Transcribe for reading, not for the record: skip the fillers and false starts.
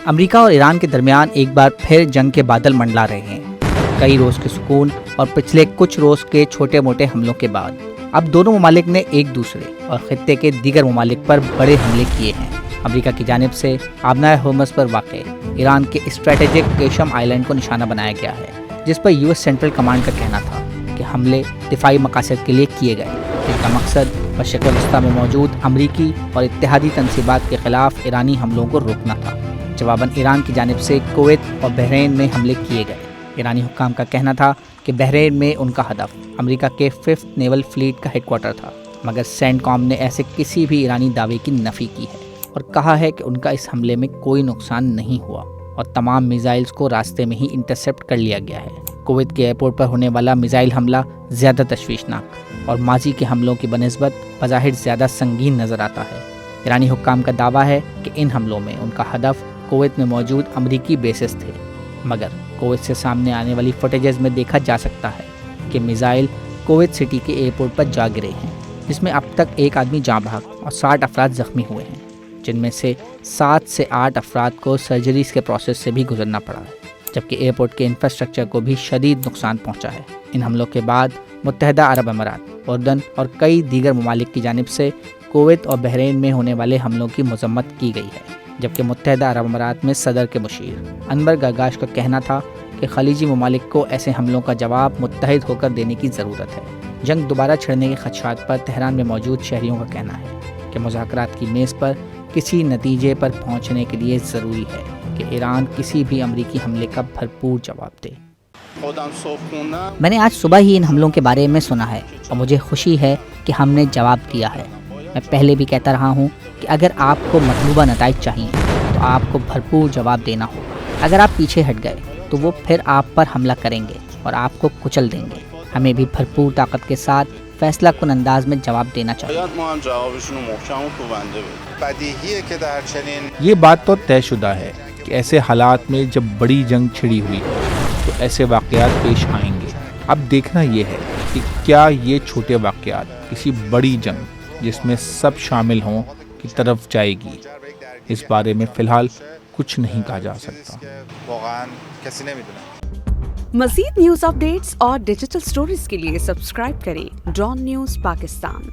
امریکہ اور ایران کے درمیان ایک بار پھر جنگ کے بادل منڈلا رہے ہیں۔ کئی روز کے سکون اور پچھلے کچھ روز کے چھوٹے موٹے حملوں کے بعد اب دونوں ممالک نے ایک دوسرے اور خطے کے دیگر ممالک پر بڑے حملے کیے ہیں۔ امریکہ کی جانب سے آبنائے ہرمز پر واقع ایران کے اسٹریٹجک کیشم آئلینڈ کو نشانہ بنایا گیا ہے، جس پر یو ایس سینٹرل کمانڈ کا کہنا تھا کہ حملے دفاعی مقاصد کے لیے کیے گئے، جن کا مقصد مشرق وسطیٰ میں موجود امریکی اور اتحادی تنصیبات کے خلاف ایرانی حملوں کو روکنا تھا۔ جواباً ایران کی جانب سے کویت اور بحرین میں حملے کیے گئے۔ ایرانی حکام کا کہنا تھا کہ بحرین میں ان کا ہدف امریکہ کے 5th نیول فلیٹ کا ہیڈ کوارٹر تھا، مگر سینٹ کام نے ایسے کسی بھی ایرانی دعوے کی نفی کی ہے اور کہا ہے کہ ان کا اس حملے میں کوئی نقصان نہیں ہوا اور تمام میزائلز کو راستے میں ہی انٹرسیپٹ کر لیا گیا ہے۔ کویت کے ایئرپورٹ پر ہونے والا میزائل حملہ زیادہ تشویشناک اور ماضی کے حملوں کی بنسبت بظاہر زیادہ سنگین نظر آتا ہے۔ ایرانی حکام کا دعویٰ ہے کہ ان حملوں میں ان کا ہدف کویت میں موجود امریکی بیسز تھے، مگر کویت سے سامنے آنے والی فوٹیجز میں دیکھا جا سکتا ہے کہ میزائل کویت سٹی کے ایئرپورٹ پر جا گرے ہیں، جس میں اب تک 1 آدمی جاں بحق اور 60 افراد زخمی ہوئے ہیں، جن میں سے 7 سے 8 افراد کو سرجریز کے پروسیس سے بھی گزرنا پڑا ہے، جبکہ ایئرپورٹ کے انفراسٹرکچر کو بھی شدید نقصان پہنچا ہے۔ ان حملوں کے بعد متحدہ عرب امارات، اردن اور کئی دیگر ممالک کی جانب سے کویت اور بحرین میں ہونے والے حملوں کی مذمت کی گئی ہے، جبکہ متحدہ عرب امارات میں صدر کے مشیر انور گرگاش کا کہنا تھا کہ خلیجی ممالک کو ایسے حملوں کا جواب متحد ہو کر دینے کی ضرورت ہے۔ جنگ دوبارہ چھڑنے کے خدشات پر تہران میں موجود شہریوں کا کہنا ہے کہ مذاکرات کی میز پر کسی نتیجے پر پہنچنے کے لیے ضروری ہے کہ ایران کسی بھی امریکی حملے کا بھرپور جواب دے۔ میں نے آج صبح ہی ان حملوں کے بارے میں سنا ہے اور مجھے خوشی ہے کہ ہم نے جواب دیا ہے۔ میں پہلے بھی کہتا رہا ہوں کہ اگر آپ کو مطلوبہ نتائج چاہیے تو آپ کو بھرپور جواب دینا ہوگا۔ اگر آپ پیچھے ہٹ گئے تو وہ پھر آپ پر حملہ کریں گے اور آپ کو کچل دیں گے۔ ہمیں بھی بھرپور طاقت کے ساتھ فیصلہ کن انداز میں جواب دینا چاہیے۔ یہ بات تو طے شدہ ہے کہ ایسے حالات میں جب بڑی جنگ چھڑی ہوئی ہے تو ایسے واقعات پیش آئیں گے۔ اب دیکھنا یہ ہے کہ کیا یہ چھوٹے واقعات کسی بڑی جنگ جس میں سب شامل ہوں کی طرف جائے گی۔ اس بارے میں فی الحال کچھ نہیں کہا جا سکتا۔ مزید نیوز اپ ڈیٹس اور ڈیجیٹل سٹوریز کے لیے سبسکرائب کریں ڈان نیوز پاکستان۔